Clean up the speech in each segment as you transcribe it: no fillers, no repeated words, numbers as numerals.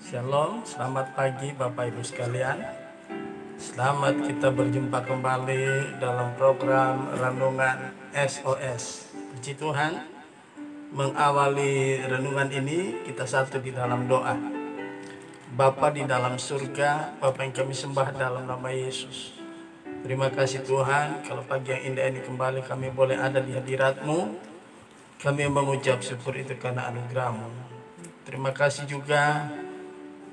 Shalom, selamat pagi Bapak Ibu sekalian. Selamat kita berjumpa kembali dalam program Renungan SOS. Puji Tuhan, mengawali renungan ini kita satu di dalam doa. Bapa di dalam surga, Bapa yang kami sembah dalam nama Yesus. Terima kasih Tuhan, kalau pagi yang indah ini kembali kami boleh ada di hadirat-Mu. Kami mengucap syukur itu karena anugerah-Mu. Terima kasih juga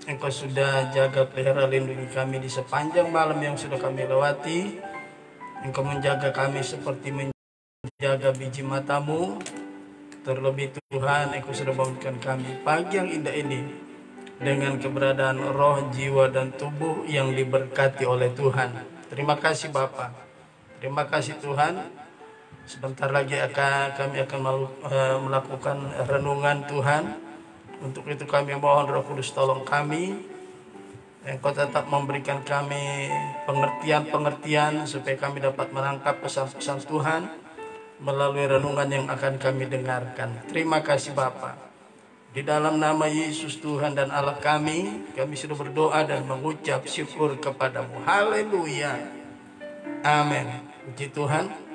Engkau sudah jaga pelihara lindungi kami di sepanjang malam yang sudah kami lewati. Engkau menjaga kami seperti menjaga biji matamu. Terlebih Tuhan, Engkau sudah bangunkan kami pagi yang indah ini dengan keberadaan roh, jiwa, dan tubuh yang diberkati oleh Tuhan. Terima kasih Bapa. Terima kasih Tuhan. Sebentar lagi kami akan melakukan renungan Tuhan. Untuk itu kami mohon Roh Kudus tolong kami. Engkau tetap memberikan kami pengertian-pengertian supaya kami dapat menangkap pesan-pesan Tuhan melalui renungan yang akan kami dengarkan. Terima kasih Bapa. Di dalam nama Yesus Tuhan dan Allah kami sudah berdoa dan mengucap syukur kepadamu. Haleluya. Amin. Puji Tuhan.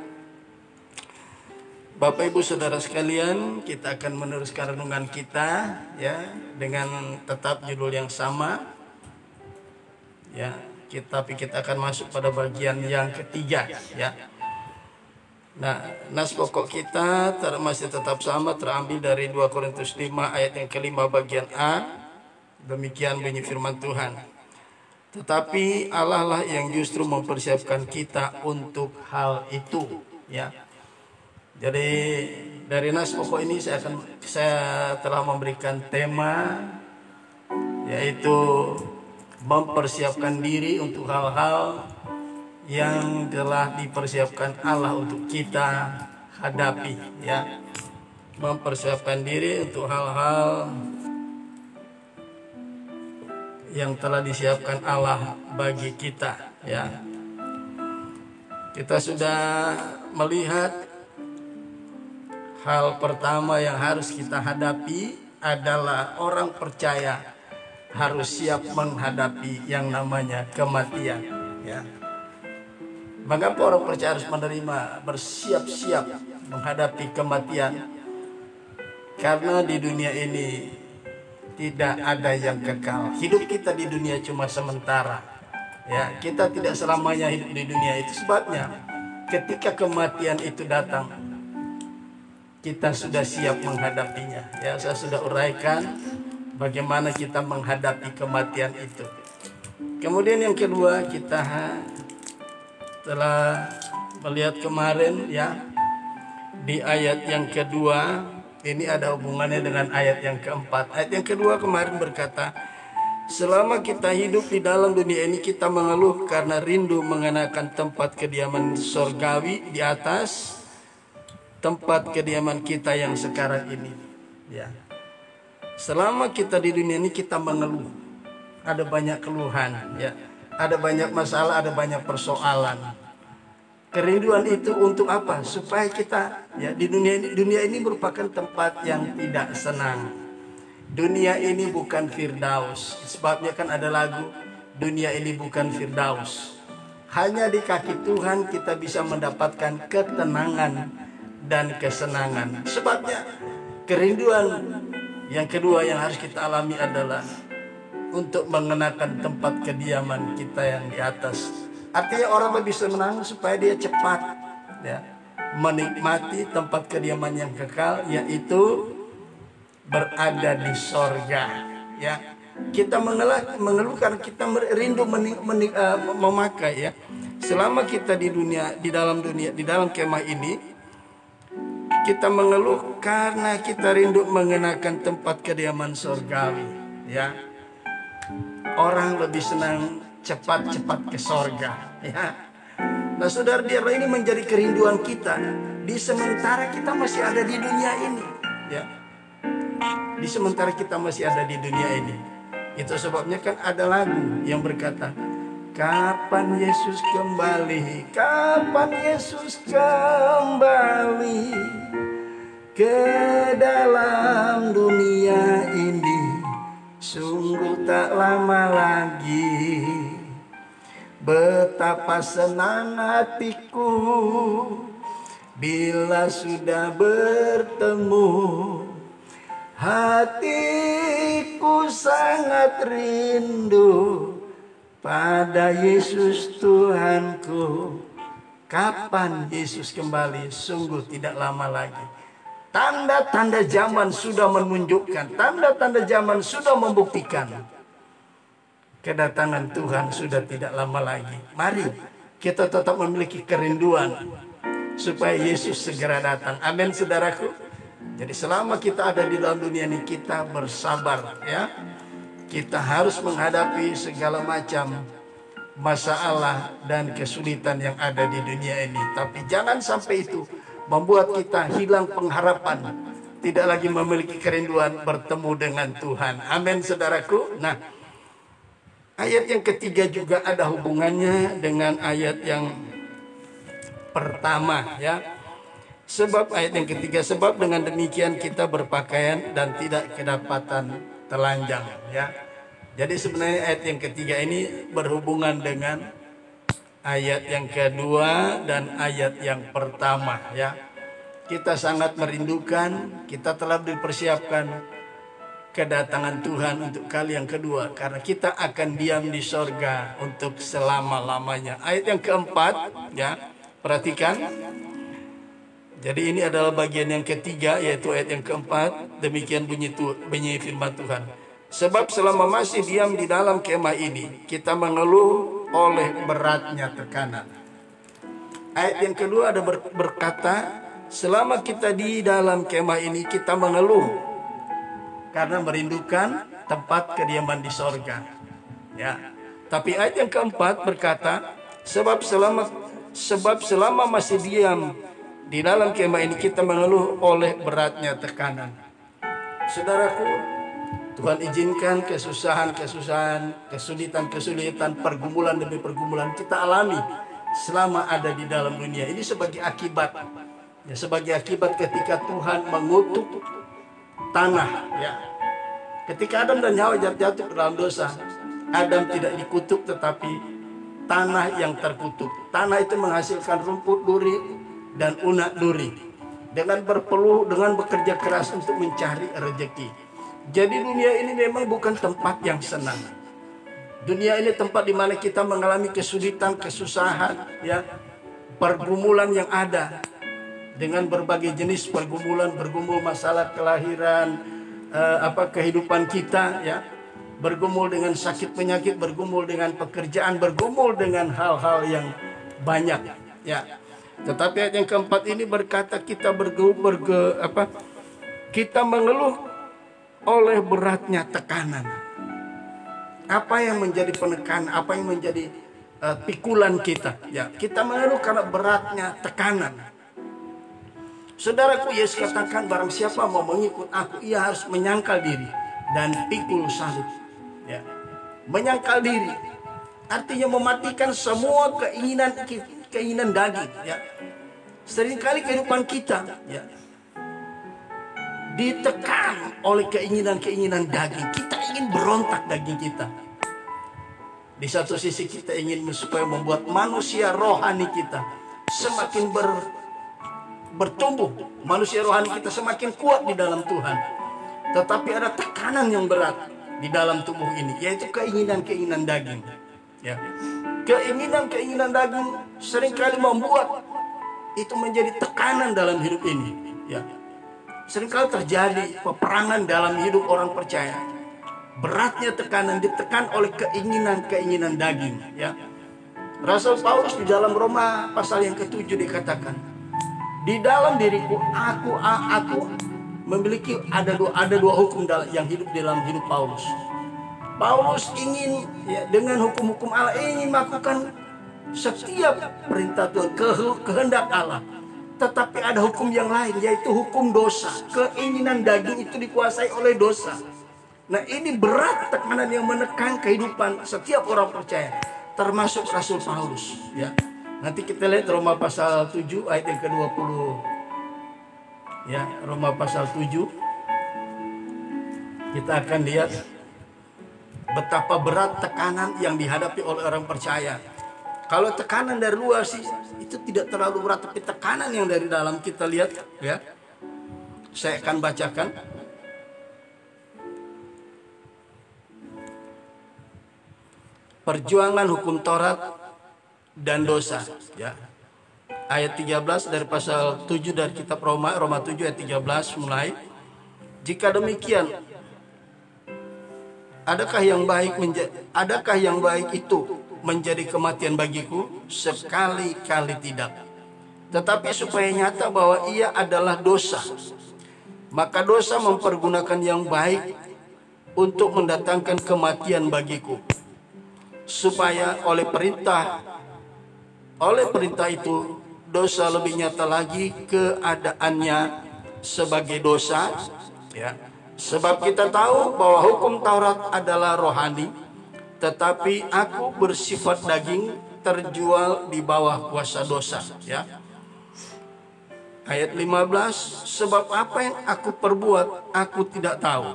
Bapak Ibu Saudara sekalian, kita akan meneruskan renungan kita ya dengan tetap judul yang sama. Ya, tapi kita akan masuk pada bagian yang ketiga ya. Nah, nas pokok kita masih tetap sama, terambil dari 2 Korintus 5 ayat yang kelima bagian A. Demikian bunyi firman Tuhan. Tetapi Allah lah yang justru mempersiapkan kita untuk hal itu ya. Jadi dari nas pokok ini saya telah memberikan tema yaitu mempersiapkan diri untuk hal-hal yang telah dipersiapkan Allah untuk kita hadapi ya. Mempersiapkan diri untuk hal-hal yang telah disiapkan Allah bagi kita ya. Kita sudah melihat hal pertama yang harus kita hadapi adalah orang percaya harus siap menghadapi yang namanya kematian ya. Mengapa orang percaya harus bersiap-siap menghadapi kematian? Karena di dunia ini tidak ada yang kekal. Hidup kita di dunia cuma sementara ya. Kita tidak selamanya hidup di dunia. Itu sebabnya ketika kematian itu datang, kita sudah siap menghadapinya ya. Saya sudah uraikan bagaimana kita menghadapi kematian itu. Kemudian yang kedua, kita telah melihat kemarin ya, di ayat yang kedua ini ada hubungannya dengan ayat yang keempat. Ayat yang kedua kemarin berkata, selama kita hidup di dalam dunia ini kita mengeluh karena rindu mengenakan tempat kediaman sorgawi di atas tempat kediaman kita yang sekarang ini ya. Selama kita di dunia ini kita mengeluh, ada banyak keluhan ya, ada banyak masalah, ada banyak persoalan. Kerinduan itu untuk apa? Supaya kita ya di dunia ini merupakan tempat yang tidak senang. Dunia ini bukan Firdaus. Sebabnya kan ada lagu, dunia ini bukan Firdaus. Hanya di kaki Tuhan kita bisa mendapatkan ketenangan dan kesenangan. Sebabnya kerinduan yang kedua yang harus kita alami adalah untuk mengenakan tempat kediaman kita yang di atas. Artinya orang lebih senang supaya dia cepat ya, menikmati tempat kediaman yang kekal, yaitu berada di sorga ya. Kita mengeluh karena kita rindu memakai ya. Selama kita di dalam kemah ini, kita mengeluh karena kita rindu mengenakan tempat kediaman sorgawi ya. Orang lebih senang cepat-cepat ke sorga ya. Nah saudara, ini menjadi kerinduan kita di sementara kita masih ada di dunia ini ya. Di sementara kita masih ada di dunia ini. Itu sebabnya kan ada lagu yang berkata, kapan Yesus kembali, kapan Yesus kembali ke dalam dunia ini, sungguh tak lama lagi. Betapa senang hatiku bila sudah bertemu. Hatiku sangat rindu pada Yesus Tuhanku. Kapan Yesus kembali? Sungguh tidak lama lagi. Tanda-tanda zaman sudah menunjukkan, tanda-tanda zaman sudah membuktikan kedatangan Tuhan sudah tidak lama lagi. Mari kita tetap memiliki kerinduan supaya Yesus segera datang. Amin, saudaraku. Jadi selama kita ada di dalam dunia ini, kita bersabar, ya. Kita harus menghadapi segala macam masalah dan kesulitan yang ada di dunia ini. Tapi jangan sampai itu membuat kita hilang pengharapan, tidak lagi memiliki kerinduan bertemu dengan Tuhan. Amin, saudaraku. Nah, ayat yang ketiga juga ada hubungannya dengan ayat yang pertama, ya. Sebab ayat yang ketiga, sebab dengan demikian kita berpakaian dan tidak kedapatan telanjang, ya. Jadi sebenarnya ayat yang ketiga ini berhubungan dengan ayat yang kedua dan ayat yang pertama, ya. Kita sangat merindukan, kita telah dipersiapkan kedatangan Tuhan untuk kali yang kedua, karena kita akan diam di sorga untuk selama-lamanya. Ayat yang keempat, ya, perhatikan. Jadi ini adalah bagian yang ketiga, yaitu ayat yang keempat. Demikian bunyi firman Tuhan. Sebab selama masih diam di dalam kemah ini, kita mengeluh oleh beratnya tekanan. Ayat yang kedua ada berkata, selama kita di dalam kemah ini, kita mengeluh karena merindukan tempat kediaman di sorga, ya. Tapi ayat yang keempat berkata, sebab selama masih diam di dalam kemah ini, kita mengeluh oleh beratnya tekanan. Saudaraku, Tuhan izinkan kesusahan-kesusahan, kesulitan-kesulitan, pergumulan demi pergumulan kita alami selama ada di dalam dunia ini sebagai akibat, ya, sebagai akibat ketika Tuhan mengutuk tanah, ya. Ketika Adam dan Hawa jatuh ke dalam dosa, Adam tidak dikutuk tetapi tanah yang terkutuk. Tanah itu menghasilkan rumput duri dan unak duri. Dengan berpeluh, dengan bekerja keras untuk mencari rezeki. Jadi dunia ini memang bukan tempat yang senang. Dunia ini tempat di mana kita mengalami kesulitan, kesusahan, ya, pergumulan yang ada dengan berbagai jenis pergumulan, bergumul masalah kelahiran, kehidupan kita, ya, bergumul dengan sakit penyakit, bergumul dengan pekerjaan, bergumul dengan hal-hal yang banyak, ya. Tetapi ayat yang keempat ini berkata kita kita mengeluh oleh beratnya tekanan. Apa yang menjadi penekanan, apa yang menjadi pikulan kita, ya, kita mengeluh karena beratnya tekanan. Saudaraku, Yesus katakan, barang siapa mau mengikut aku, ia harus menyangkal diri dan pikul salib, ya. Menyangkal diri artinya mematikan semua keinginan daging, ya. Seringkali kehidupan kita, ya, ditekan oleh keinginan-keinginan daging. Kita ingin berontak daging kita. Di satu sisi kita ingin supaya membuat manusia rohani kita semakin bertumbuh. Manusia rohani kita semakin kuat di dalam Tuhan. Tetapi ada tekanan yang berat di dalam tubuh ini, yaitu keinginan-keinginan daging, ya. Keinginan-keinginan daging seringkali membuat itu menjadi tekanan dalam hidup ini, ya. Seringkali terjadi peperangan dalam hidup orang percaya. Beratnya tekanan, ditekan oleh keinginan-keinginan daging, ya. Rasul Paulus di dalam Roma pasal yang ke-7 dikatakan, di dalam diriku aku memiliki ada dua hukum yang hidup dalam hidup Paulus. Paulus ingin, ya, dengan hukum-hukum Allah ingin melakukan setiap perintah Tuhan, kehendak Allah. Tetapi ada hukum yang lain, yaitu hukum dosa. Keinginan daging itu dikuasai oleh dosa. Nah, ini berat tekanan yang menekan kehidupan setiap orang percaya, termasuk Rasul Paulus, ya. Nanti kita lihat Roma pasal 7 ayat yang ke-20. Ya, Roma pasal 7. Kita akan lihat betapa berat tekanan yang dihadapi oleh orang percaya. Kalau tekanan dari luar sih itu tidak terlalu berat, tapi tekanan yang dari dalam kita lihat ya. Saya akan bacakan. Perjuangan hukum Taurat dan dosa ya. Ayat 13 dari pasal 7 dari kitab Roma 7 ayat 13 mulai. Jika demikian, adakah yang baik itu menjadi kematian bagiku? Sekali-kali tidak. Tetapi supaya nyata bahwa ia adalah dosa, maka dosa mempergunakan yang baik untuk mendatangkan kematian bagiku. Supaya oleh perintah itu dosa lebih nyata lagi keadaannya sebagai dosa ya. Sebab kita tahu bahwa hukum Taurat adalah rohani, tetapi aku bersifat daging, terjual di bawah kuasa dosa ya. Ayat 15, sebab apa yang aku perbuat aku tidak tahu,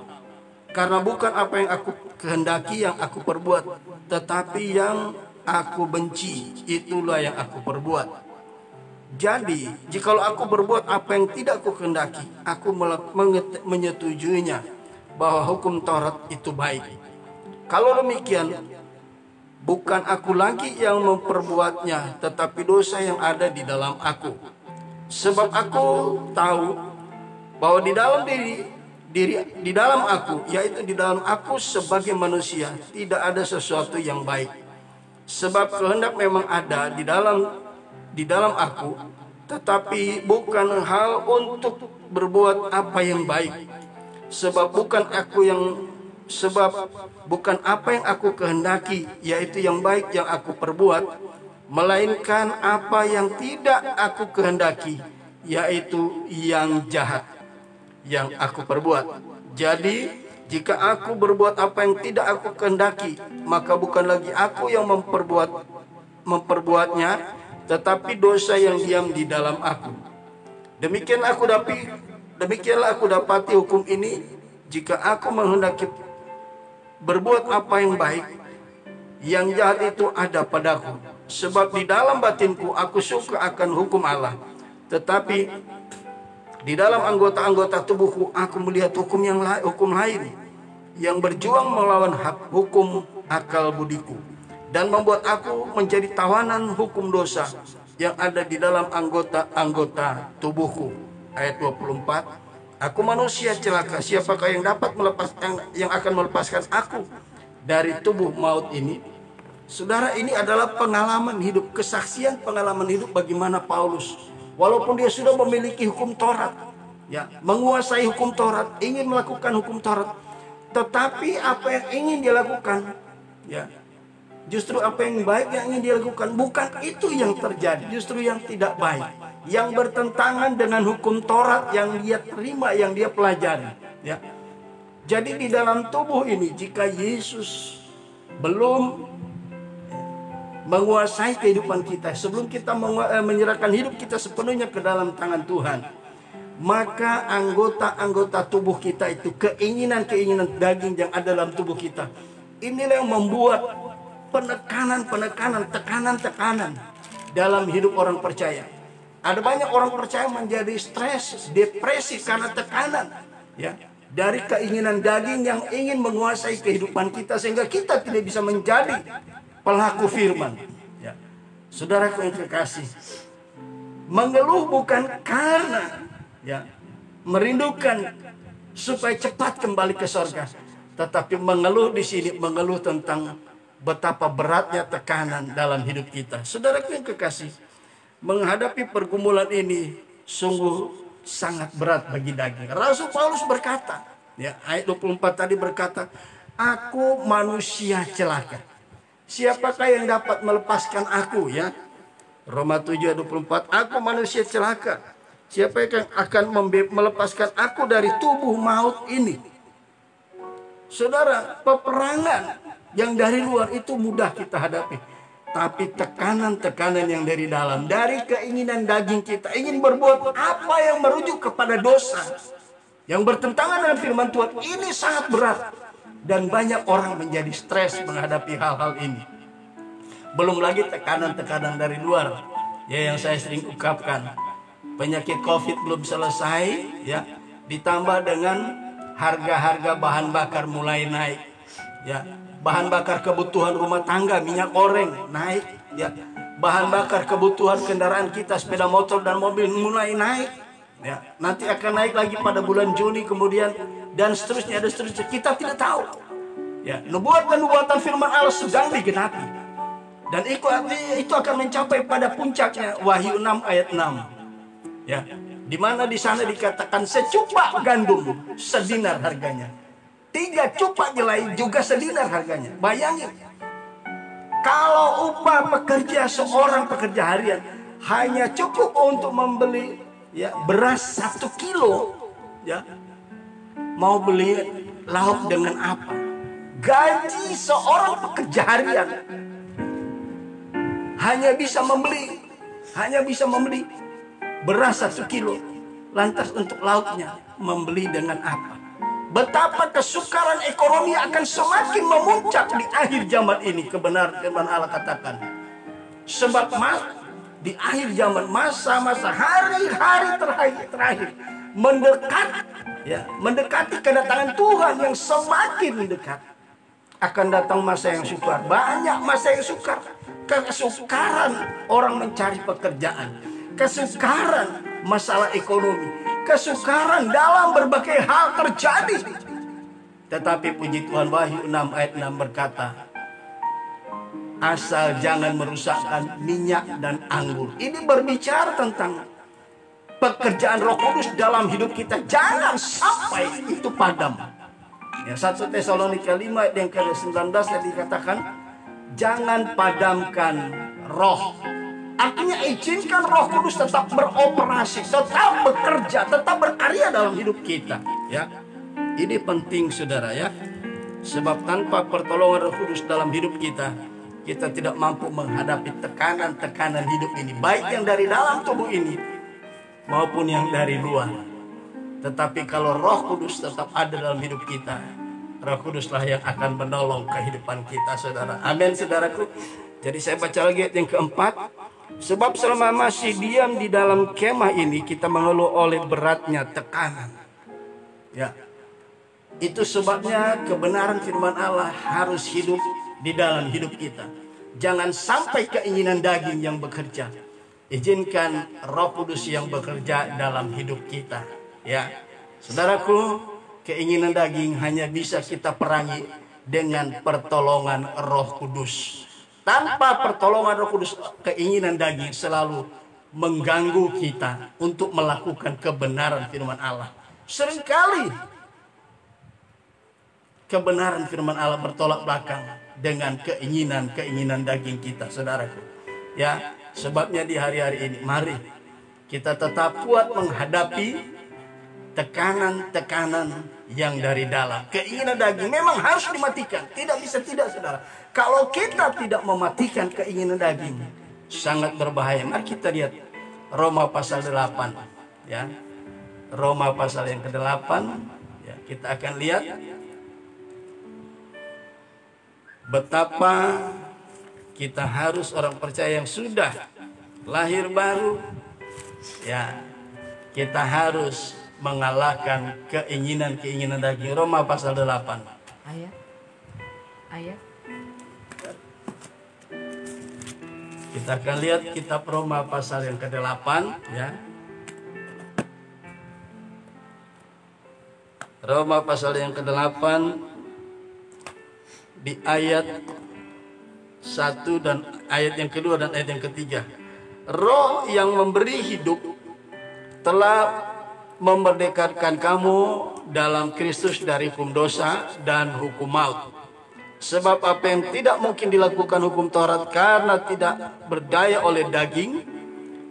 karena bukan apa yang aku kehendaki yang aku perbuat, tetapi yang aku benci itulah yang aku perbuat. Jadi jikalau aku berbuat apa yang tidak aku kehendaki, aku menyetujuinya bahwa hukum Taurat itu baik. Kalau demikian, bukan aku lagi yang memperbuatnya, tetapi dosa yang ada di dalam aku. Sebab aku tahu bahwa di dalam aku, yaitu di dalam aku sebagai manusia, tidak ada sesuatu yang baik. Sebab kehendak memang ada di dalam aku, tetapi bukan hal untuk berbuat apa yang baik. Sebab bukan apa yang aku kehendaki, yaitu yang baik yang aku perbuat, melainkan apa yang tidak aku kehendaki, yaitu yang jahat yang aku perbuat. Jadi jika aku berbuat apa yang tidak aku kehendaki, maka bukan lagi aku yang memperbuatnya, tetapi dosa yang diam di dalam aku. Demikianlah aku dapati hukum ini, jika aku menghendaki berbuat apa yang baik, yang jahat itu ada padaku. Sebab di dalam batinku aku suka akan hukum Allah, tetapi di dalam anggota-anggota tubuhku aku melihat hukum lain yang berjuang melawan hukum akal budiku, dan membuat aku menjadi tawanan hukum dosa yang ada di dalam anggota-anggota tubuhku. Ayat 24, aku manusia celaka, siapakah yang akan melepaskan aku dari tubuh maut ini? Saudara, ini adalah pengalaman hidup, kesaksian pengalaman hidup bagaimana Paulus, walaupun dia sudah memiliki hukum Taurat, ya, menguasai hukum Taurat, ingin melakukan hukum Taurat, tetapi apa yang ingin dia lakukan, ya, justru apa yang baik yang ingin dia lakukan, bukan itu yang terjadi, justru yang tidak baik, yang bertentangan dengan hukum Taurat yang dia terima, yang dia pelajari, ya. Jadi di dalam tubuh ini, jika Yesus belum menguasai kehidupan kita, sebelum kita menyerahkan hidup kita sepenuhnya ke dalam tangan Tuhan, maka anggota-anggota tubuh kita itu, keinginan-keinginan daging yang ada dalam tubuh kita, inilah yang membuat tekanan dalam hidup orang percaya. Ada banyak orang percaya menjadi stres, depresi karena tekanan, ya, dari keinginan daging yang ingin menguasai kehidupan kita, sehingga kita tidak bisa menjadi pelaku firman, ya. Saudaraku yang kekasih, mengeluh bukan karena, ya, merindukan supaya cepat kembali ke surga, tetapi mengeluh di sini mengeluh tentang betapa beratnya tekanan dalam hidup kita. Saudaraku yang kekasih, menghadapi pergumulan ini sungguh sangat berat bagi daging. Rasul Paulus berkata, ya, ayat 24 tadi berkata, aku manusia celaka, siapakah yang dapat melepaskan aku, ya. Roma 7 ayat 24, aku manusia celaka, siapa yang akan melepaskan aku dari tubuh maut ini? Saudara, peperangan yang dari luar itu mudah kita hadapi, tapi tekanan-tekanan yang dari dalam, dari keinginan daging kita, ingin berbuat apa yang merujuk kepada dosa, yang bertentangan dengan firman Tuhan, ini sangat berat. Dan banyak orang menjadi stres menghadapi hal-hal ini. Belum lagi tekanan-tekanan dari luar, ya, yang saya sering ungkapkan. Penyakit COVID belum selesai, ya, ditambah dengan harga-harga bahan bakar mulai naik, ya. Bahan bakar kebutuhan rumah tangga, minyak goreng naik, ya. Bahan bakar kebutuhan kendaraan kita, sepeda motor dan mobil mulai naik, ya. Nanti akan naik lagi pada bulan Juni kemudian, dan seterusnya, dan seterusnya. Kita tidak tahu, ya. Nubuatan firman Allah sedang digenapi, dan itu akan mencapai pada puncaknya. Wahyu 6 ayat 6, ya, di mana di sana dikatakan secupak gandum sedinar harganya, 3 cupak jelai juga sedinar harganya. Bayangin, kalau upah pekerja, seorang pekerja harian hanya cukup untuk membeli, ya, beras 1 kilo, ya, mau beli lauk dengan apa? Gaji seorang pekerja harian hanya bisa membeli beras 1 kilo. Lantas untuk lauknya membeli dengan apa? Betapa kesukaran ekonomi akan semakin memuncak di akhir zaman ini. Kebenaran firman Allah katakan. Sebab di akhir zaman, masa-masa hari-hari terakhir mendekati kedatangan Tuhan yang semakin mendekat. Akan datang masa yang sukar. Banyak masa yang sukar. Kesukaran orang mencari pekerjaan, kesukaran masalah ekonomi, kesukaran dalam berbagai hal terjadi. Tetapi puji Tuhan, Wahyu 6 ayat 6 berkata, asal jangan merusakkan minyak dan anggur. Ini berbicara tentang pekerjaan Roh Kudus dalam hidup kita. Jangan sampai itu padam. Ya, 1 Tesalonika 5 ayat yang ke-19 dikatakan, jangan padamkan roh. Artinya izinkan Roh Kudus tetap beroperasi, tetap bekerja, tetap berkarya dalam hidup kita, ya. Ini penting, saudara, ya. Sebab tanpa pertolongan Roh Kudus dalam hidup kita, kita tidak mampu menghadapi tekanan-tekanan hidup ini, baik yang dari dalam tubuh ini maupun yang dari luar. Tetapi kalau Roh Kudus tetap ada dalam hidup kita, Roh Kuduslah yang akan menolong kehidupan kita, saudara. Amin, saudaraku. Jadi saya baca lagi ayat yang keempat. Sebab selama masih diam di dalam kemah ini, kita mengeluh oleh beratnya tekanan. Ya, itu sebabnya kebenaran firman Allah harus hidup di dalam hidup kita. Jangan sampai keinginan daging yang bekerja. Izinkan Roh Kudus yang bekerja dalam hidup kita. Ya, saudaraku, keinginan daging hanya bisa kita perangi dengan pertolongan Roh Kudus. Tanpa pertolongan Roh Kudus, keinginan daging selalu mengganggu kita untuk melakukan kebenaran firman Allah. Seringkali kebenaran firman Allah bertolak belakang dengan keinginan daging kita, saudaraku. Ya, sebabnya di hari-hari ini, mari kita tetap kuat menghadapi tekanan-tekanan yang dari dalam. Keinginan daging memang harus dimatikan. Tidak bisa tidak, saudara. Kalau kita tidak mematikan keinginan daging, sangat berbahaya. Mari kita lihat Roma pasal 8. Ya, Roma pasal yang ke-8. Ya, kita akan lihat betapa kita harus orang percaya yang sudah lahir baru. Ya, kita harus mengalahkan keinginan daging. Roma pasal 8. Ayat. Kita akan lihat kitab Roma pasal yang ke-8, ya. Roma pasal yang ke-8 di ayat 1 dan ayat yang kedua dan ayat yang ketiga. Roh yang memberi hidup telah memerdekakan kamu dalam Kristus dari hukum dosa dan hukum maut. Sebab apa yang tidak mungkin dilakukan hukum Taurat karena tidak berdaya oleh daging,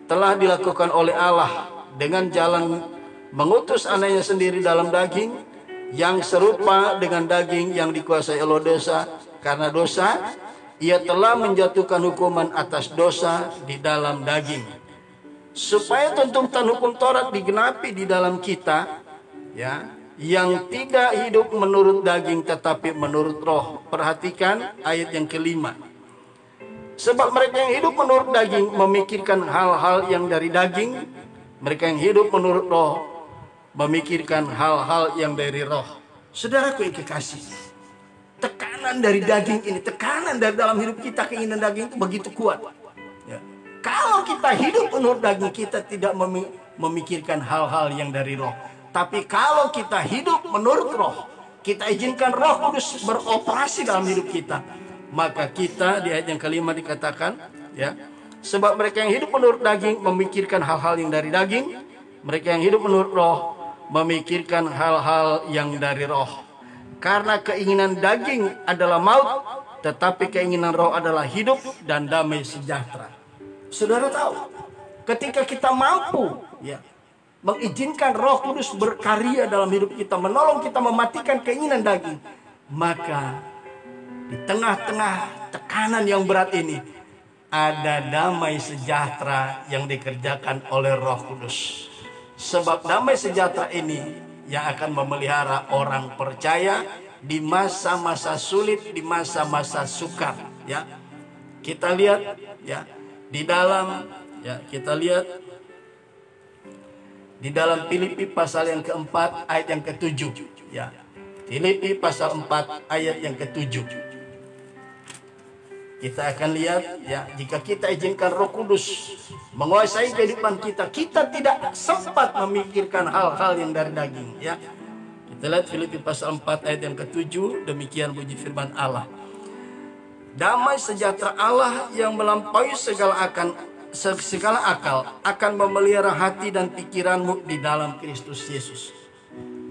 telah dilakukan oleh Allah dengan jalan mengutus anaknya sendiri dalam daging, yang serupa dengan daging yang dikuasai oleh dosa. Karena dosa, ia telah menjatuhkan hukuman atas dosa di dalam daging, supaya tuntutan hukum Taurat digenapi di dalam kita, ya, yang tidak hidup menurut daging tetapi menurut roh. Perhatikan ayat yang kelima. Sebab mereka yang hidup menurut daging memikirkan hal-hal yang dari daging. Mereka yang hidup menurut roh memikirkan hal-hal yang dari roh. Saudaraku yang kekasih, tekanan dari daging ini, tekanan dari dalam hidup kita, keinginan daging itu begitu kuat. Ya. Kalau kita hidup menurut daging, kita tidak memikirkan hal-hal yang dari roh. Tapi kalau kita hidup menurut roh, kita izinkan Roh Kudus beroperasi dalam hidup kita, maka kita di ayat yang kelima dikatakan, ya, sebab mereka yang hidup menurut daging memikirkan hal-hal yang dari daging, mereka yang hidup menurut roh memikirkan hal-hal yang dari roh. Karena keinginan daging adalah maut, tetapi keinginan roh adalah hidup dan damai sejahtera. Saudara tahu, ketika kita mampu, ya, mengizinkan Roh Kudus berkarya dalam hidup kita, menolong kita mematikan keinginan daging, maka di tengah-tengah tekanan yang berat ini ada damai sejahtera yang dikerjakan oleh Roh Kudus. Sebab damai sejahtera ini yang akan memelihara orang percaya di masa-masa sulit, di masa-masa sukar. Ya, kita lihat, ya, di dalam, ya, kita lihat di dalam Filipi pasal yang keempat ayat yang ketujuh, ya. Filipi pasal 4 ayat yang ketujuh. Kita akan lihat, ya, jika kita izinkan Roh Kudus menguasai kehidupan kita, kita tidak sempat memikirkan hal-hal yang dari daging, ya. Kita lihat Filipi pasal 4 ayat yang ketujuh, demikian bunyi firman Allah. Damai sejahtera Allah yang melampaui segala akal akan memelihara hati dan pikiranmu di dalam Kristus Yesus.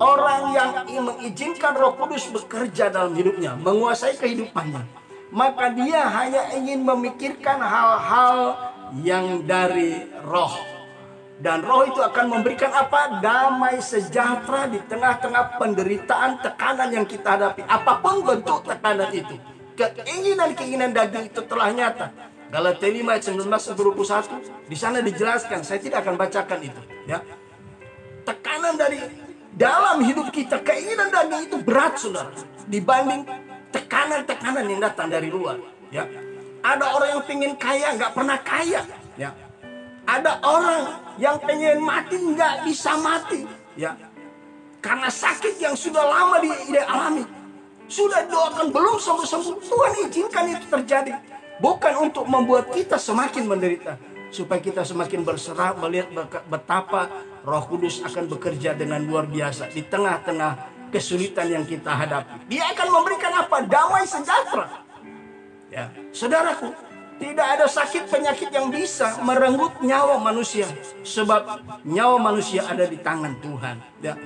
Orang yang mengizinkan Roh Kudus bekerja dalam hidupnya, menguasai kehidupannya, maka dia hanya ingin memikirkan hal-hal yang dari roh. Dan roh itu akan memberikan apa? Damai sejahtera di tengah-tengah penderitaan, tekanan yang kita hadapi. Apapun bentuk tekanan itu, keinginan-keinginan daging itu telah nyata. Galatia 5 ayat 19-21, di sana dijelaskan, saya tidak akan bacakan itu, ya. Tekanan dari dalam hidup kita, keinginan daging itu berat, saudara, dibanding tekanan-tekanan yang datang dari luar, ya. Ada orang yang pengen kaya, nggak pernah kaya, ya. Ada orang yang pengen mati, nggak bisa mati, ya. Karena sakit yang sudah lama dia alami, sudah doakan belum sembuh-sembuh, Tuhan izinkan itu terjadi. Bukan untuk membuat kita semakin menderita, supaya kita semakin berserah melihat betapa Roh Kudus akan bekerja dengan luar biasa di tengah-tengah kesulitan yang kita hadapi. Dia akan memberikan apa? Damai sejahtera. Ya, saudaraku, tidak ada sakit penyakit yang bisa merenggut nyawa manusia, sebab nyawa manusia ada di tangan Tuhan. Ya.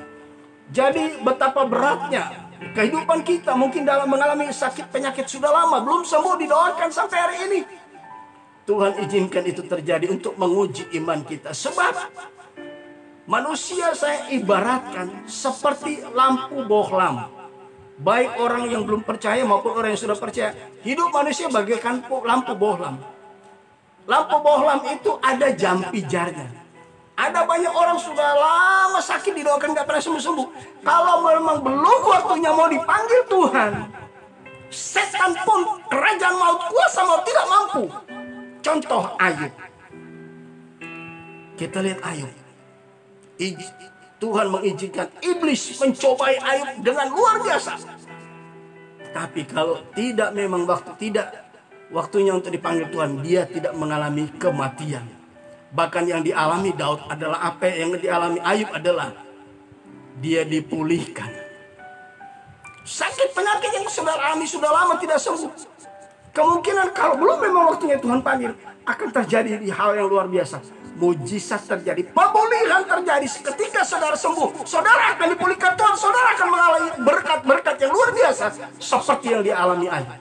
Jadi betapa beratnya kehidupan kita, mungkin dalam mengalami sakit penyakit sudah lama belum sembuh, didoakan sampai hari ini. Tuhan izinkan itu terjadi untuk menguji iman kita. Sebab manusia saya ibaratkan seperti lampu bohlam. Baik orang yang belum percaya maupun orang yang sudah percaya, hidup manusia bagaikan lampu bohlam. Lampu bohlam itu ada jam pijarnya. Ada banyak orang sudah lama sakit, didoakan gak pernah sembuh-sembuh. Kalau memang belum waktunya mau dipanggil Tuhan, setan pun, kerajaan maut, kuasa maut tidak mampu. Contoh Ayub. Kita lihat Ayub. Tuhan mengizinkan iblis mencobai Ayub dengan luar biasa. Tapi kalau tidak memang waktunya untuk dipanggil Tuhan, dia tidak mengalami kematian. Bahkan yang dialami Daud adalah apa yang dialami Ayub adalah dia dipulihkan. Sakit penyakit yang sudah alami sudah lama tidak sembuh. Kemungkinan kalau belum memang waktunya Tuhan panggil, akan terjadi hal yang luar biasa. Mujizat terjadi, pemulihan terjadi. Ketika saudara sembuh, saudara akan dipulihkan Tuhan. Saudara akan mengalami berkat-berkat yang luar biasa seperti yang dialami Ayub.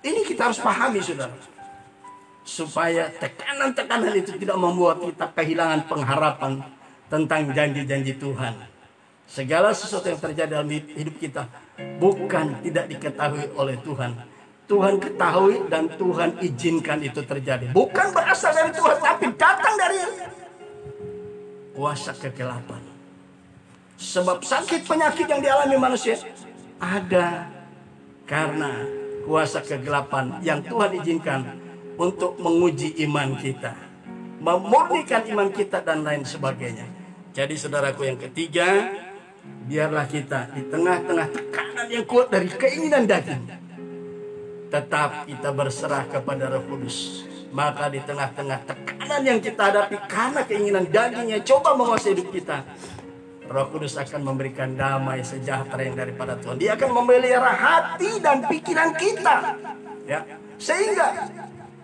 Ini kita harus pahami, saudara, supaya tekanan-tekanan itu tidak membuat kita kehilangan pengharapan tentang janji-janji Tuhan. Segala sesuatu yang terjadi dalam hidup kita bukan tidak diketahui oleh Tuhan. Tuhan ketahui dan Tuhan izinkan itu terjadi. Bukan berasal dari Tuhan, tapi datang dari kuasa kegelapan. Sebab sakit penyakit yang dialami manusia ada karena kuasa kegelapan yang Tuhan izinkan untuk menguji iman kita, memurnikan iman kita dan lain sebagainya. Jadi saudaraku yang ketiga, biarlah kita di tengah-tengah tekanan yang kuat dari keinginan daging, tetap kita berserah kepada Roh Kudus. Maka di tengah-tengah tekanan yang kita hadapi karena keinginan dagingnya coba menguasai hidup kita, Roh Kudus akan memberikan damai sejahtera yang daripada Tuhan. Dia akan memelihara hati dan pikiran kita, ya, sehingga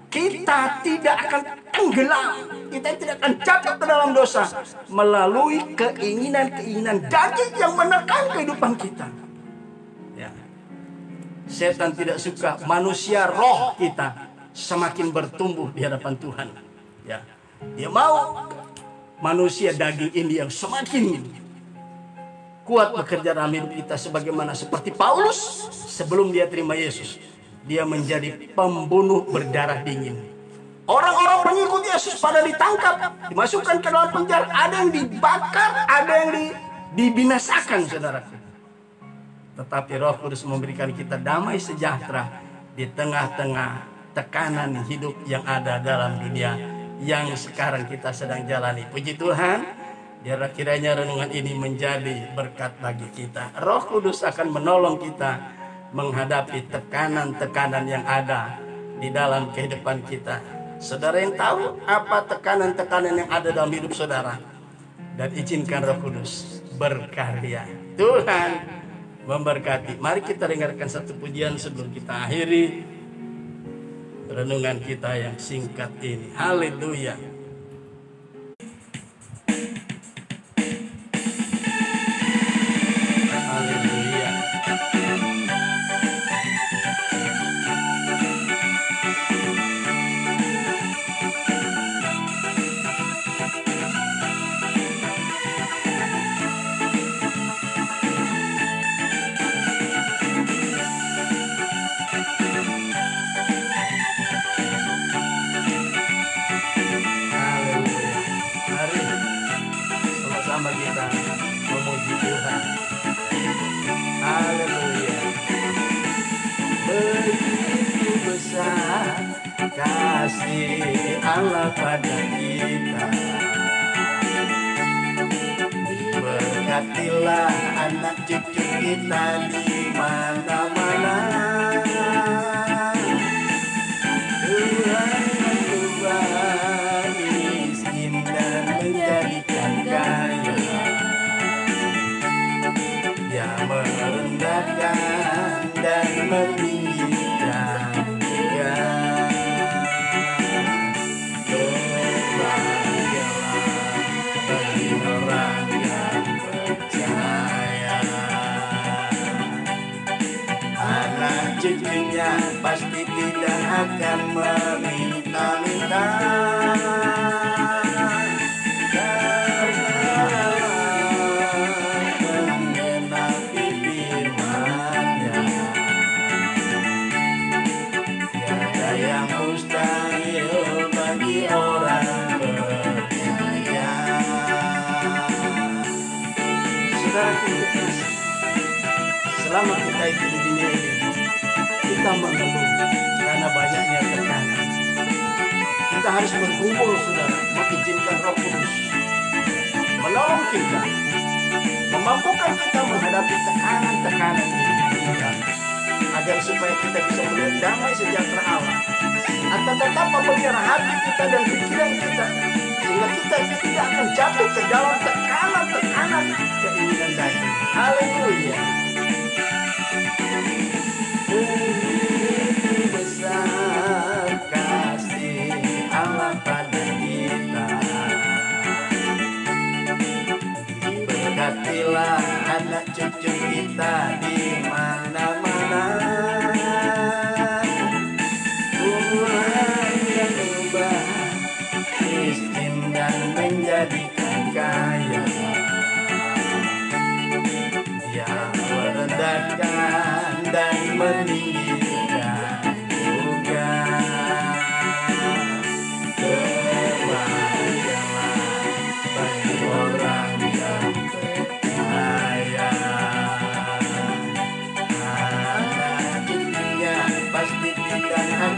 kita tidak akan tenggelam, kita tidak akan jatuh ke dalam dosa melalui keinginan-keinginan daging yang menekan kehidupan kita. Ya. Setan tidak suka manusia roh kita semakin bertumbuh di hadapan Tuhan. Ya. Dia mau manusia daging ini yang semakin kuat bekerja dalam hidup kita, sebagaimana seperti Paulus sebelum dia terima Yesus. Dia menjadi pembunuh berdarah dingin. Orang-orang pengikut Yesus pada ditangkap, dimasukkan ke dalam penjara, ada yang dibakar, ada yang dibinasakan, saudaraku. Tetapi Roh Kudus memberikan kita damai sejahtera di tengah-tengah tekanan hidup yang ada dalam dunia yang sekarang kita sedang jalani. Puji Tuhan. Biarlah kiranya renungan ini menjadi berkat bagi kita. Roh Kudus akan menolong kita menghadapi tekanan-tekanan yang ada di dalam kehidupan kita. Saudara yang tahu apa tekanan-tekanan yang ada dalam hidup saudara, dan izinkan Roh Kudus berkarya. Tuhan memberkati. Mari kita dengarkan satu pujian sebelum kita akhiri renungan kita yang singkat ini. Haleluya. Kasih Allah pada kita, diberkatilah anak cucu kita di mana-mana. Tuhan mengubah miskin dan menjadikan kaya. Dia merendahkan dan meninggikan juga. Cucunya pasti tidak akan meminta-minta, karena mengenapi firman-Nya. Tiada yang mustahil bagi orang percaya. Saudaraku, selama kita itu di dunia ini, kita mengeluh karena banyaknya tekanan. Kita harus berkumpul, saudara, mengizinkan Roh Kudus menolong kita, memampukan kita menghadapi tekanan-tekanan ini, agar supaya kita bisa melihat damai sejahtera Allah, akan tetap memelihara hati kita dan pikiran kita, sehingga kita tidak akan jatuh ke dalam tekanan-tekanan keinginan daging. Haleluya. Begitu besar kasih Allah pada kita, diberkatilah anak cucu kita di mana-mana. Tuhan yang ubah miskin dan menjadikan kaya. Dia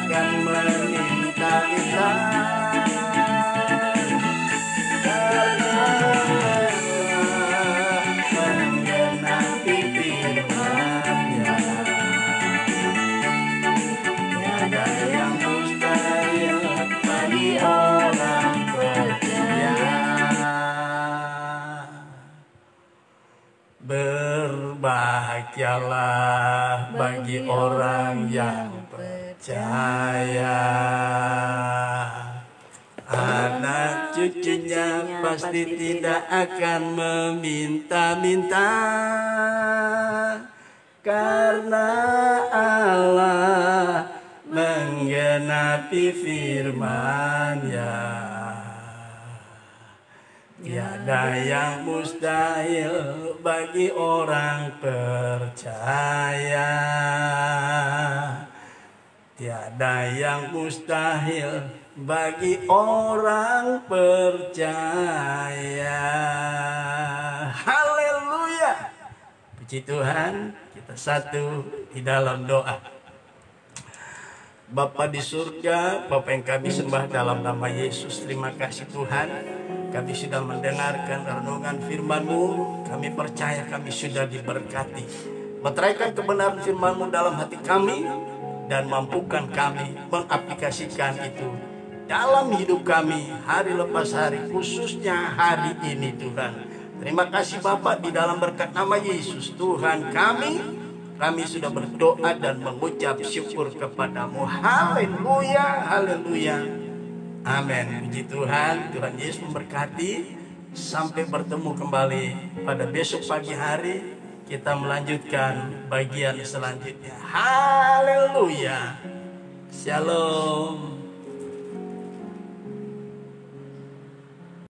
akan meminta-minta, karena menggenapi firman-Nya. Tiada yang mustahil bagi orang percaya. Berbahagialah bagi orang yang percaya, anak cucunya pasti tidak akan meminta-minta, karena Allah menggenapi firman-Nya. Tiada yang mustahil bagi orang percaya. Tiada yang mustahil bagi orang percaya. Haleluya. Puji Tuhan, kita satu di dalam doa. Bapa di surga, Bapa yang kami sembah dalam nama Yesus, terima kasih Tuhan. Kami sudah mendengarkan renungan firman-Mu. Kami percaya kami sudah diberkati. Meteraikan kebenaran firman-Mu dalam hati kami, dan mampukan kami mengaplikasikan itu dalam hidup kami hari lepas hari, khususnya hari ini Tuhan. Terima kasih Bapak, di dalam berkat nama Yesus Tuhan kami sudah berdoa dan mengucap syukur kepadamu. Haleluya, haleluya. Amin. Puji Tuhan, Tuhan Yesus memberkati. Sampai bertemu kembali pada besok pagi hari. Kita melanjutkan bagian selanjutnya. Haleluya. Shalom.